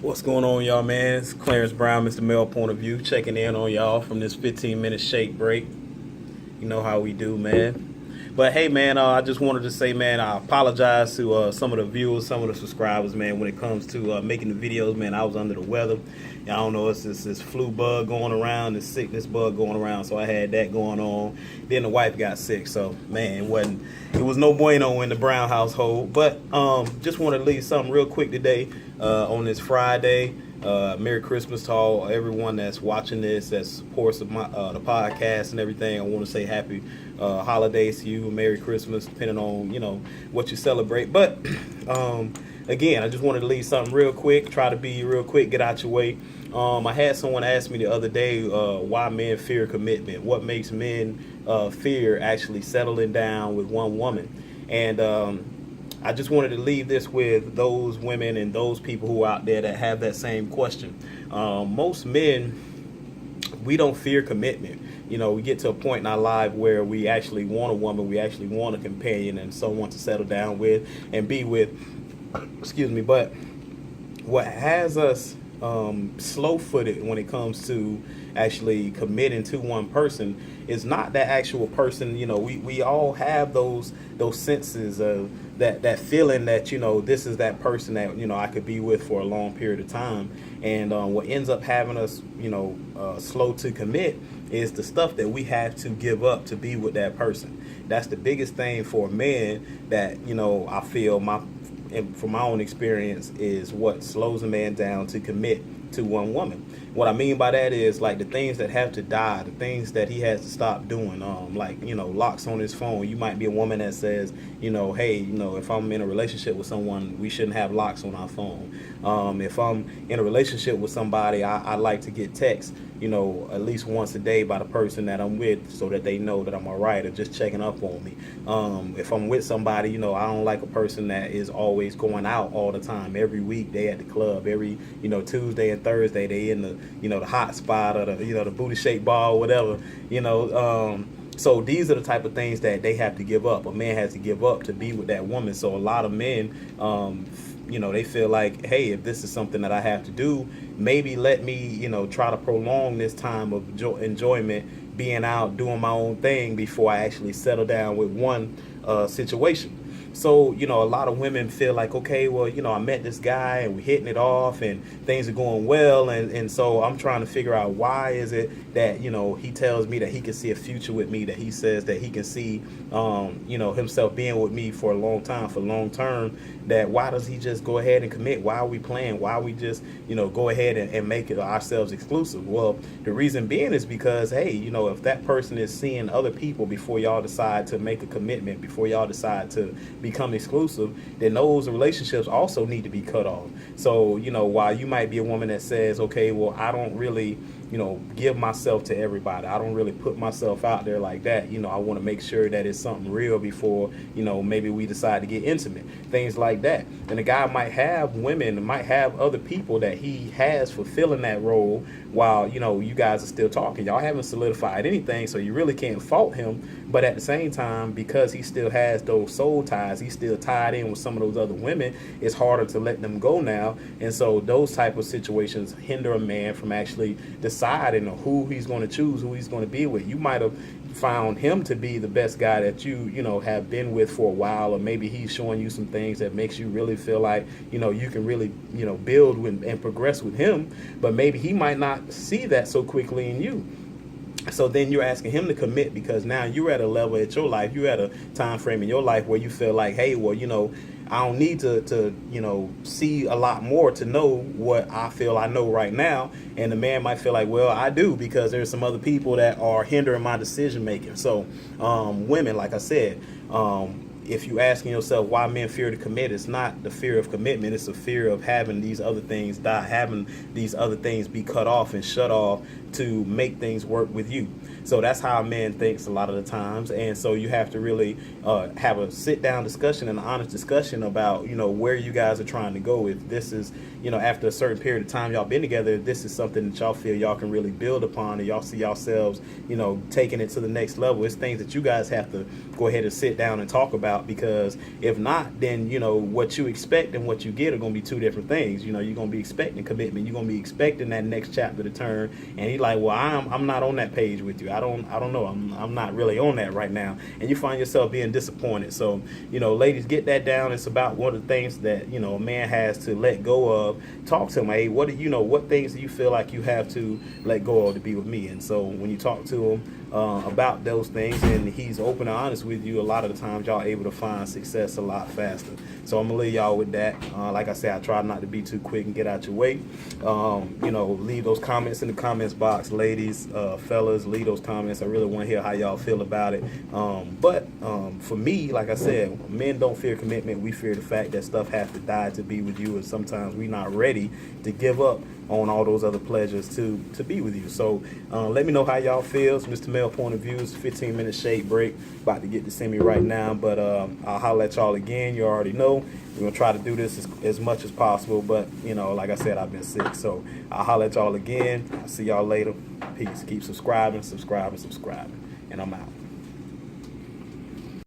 What's going on, y'all, man? It's Clarence Brown, Mr. Male Point of View, checking in on y'all from this 15-minute shake break. You know how we do, man. But hey, man, I just wanted to say, man, I apologize to some of the viewers, some of the subscribers, man, when it comes to making the videos, man. I was under the weather. I don't know, it's this flu bug going around, this sickness bug going around, so I had that going on. Then the wife got sick, so, man, it was no bueno in the Brown household. But just wanted to leave something real quick today on this Friday. Merry Christmas to all everyone that's watching this, that supports the podcast and everything. I want to say happy holidays to you, Merry Christmas, depending on what you celebrate. But again, I just wanted to leave something real quick. Try to be real quick, get out your way. I had someone ask me the other day why men fear commitment. What makes men fear actually settling down with one woman? And I just wanted to leave this with those women and those people who are out there that have that same question. Most men, we don't fear commitment. We get to a point in our life where we actually want a woman, we actually want a companion and someone to settle down with and be with. Excuse me. But what has us slow-footed when it comes to actually committing to one person is not that actual person. We all have those senses of that feeling that this is that person that I could be with for a long period of time. And what ends up having us slow to commit is the stuff that we have to give up to be with that person. That's the biggest thing for a man that I feel from my own experience is what slows a man down to commit to one woman. What I mean by that is like the things that have to die, the things that he has to stop doing, like locks on his phone. You might be a woman that says, hey, if I'm in a relationship with someone, we shouldn't have locks on our phone. If I'm in a relationship with somebody, I like to get texts, at least once a day by the person that I'm with, so that they know that I'm all right, or just checking up on me. If I'm with somebody, I don't like a person that is always going out all the time. Every week they at the club. Every Tuesday and Thursday they in the hot spot, or the booty shake bar or whatever. So these are the type of things that they have to give up. A man has to give up to be with that woman. So a lot of men, they feel like, hey, if this is something that I have to do, maybe let me, try to prolong this time of enjoyment, being out, doing my own thing before I actually settle down with one situation. So, a lot of women feel like, okay, well, I met this guy and we're hitting it off and things are going well. And so I'm trying to figure out why is it that, he tells me that he can see a future with me, that he says that he can see, himself being with me for a long time, for long term, that why does he just go ahead and commit? Why are we playing? Why are we just, go ahead and make it ourselves exclusive? Well, the reason being is because, hey, if that person is seeing other people before y'all decide to make a commitment, before y'all decide to become exclusive, then those relationships also need to be cut off. So, while you might be a woman that says, okay, well, I don't really, give myself to everybody. I don't really put myself out there like that. I want to make sure that it's something real before, maybe we decide to get intimate, things like that. And the guy might have women, might have other people that he has fulfilling that role while, you guys are still talking. Y'all haven't solidified anything, so you really can't fault him. But at the same time, because he still has those soul ties, he's still tied in with some of those other women, it's harder to let them go now. And so those type of situations hinder a man from actually deciding who he's going to choose, who he's going to be with. You might have found him to be the best guy that you have been with for a while, or maybe he's showing you some things that makes you really feel like you can really build with and progress with him, but maybe he might not see that so quickly in you. So then you're asking him to commit because now you're at a level at your life, you're at a time frame in your life where you feel like, hey, well, I don't need to see a lot more to know what I feel I know right now. And the man might feel like, well, I do, because there's some other people that are hindering my decision making. So women, like I said, if you asking yourself why men fear to commit, it's not the fear of commitment. It's a fear of having these other things die, having these other things be cut off and shut off to make things work with you. So that's how a man thinks a lot of the times. And so you have to really have a sit down discussion and an honest discussion about, where you guys are trying to go. If this is, after a certain period of time y'all been together, this is something that y'all feel y'all can really build upon, and y'all see yourselves, taking it to the next level. It's things that you guys have to go ahead and sit down and talk about, because if not, then what you expect and what you get are going to be two different things. You're going to be expecting commitment. You're going to be expecting that next chapter to turn, and he's like, well, I'm not on that page with you. I don't know. I'm not really on that right now, and you find yourself being disappointed. So ladies, get that down. It's about one of the things that a man has to let go of. Talk to him. Hey, what things do you feel like you have to let go of to be with me? And so when you talk to him about those things, and he's open and honest with you, a lot of the times y'all able to find success a lot faster. So I'm gonna leave y'all with that. Like I said, I try not to be too quick and get out your way. Leave those comments in the comments box, ladies, fellas. Leave those comments. I really want to hear how y'all feel about it. But for me, like I said, men don't fear commitment. We fear the fact that stuff has to die to be with you, and sometimes we're not ready to give up on all those other pleasures to be with you. So let me know how y'all feel. It's Mr. Male Point of Views, 15-minute shade break. About to get to semi right now, but I'll holler at y'all again. You already know we're gonna try to do this as much as possible, but like I said, I've been sick, so I'll holler at y'all again. I'll see y'all later. Peace. Keep subscribing, and I'm out.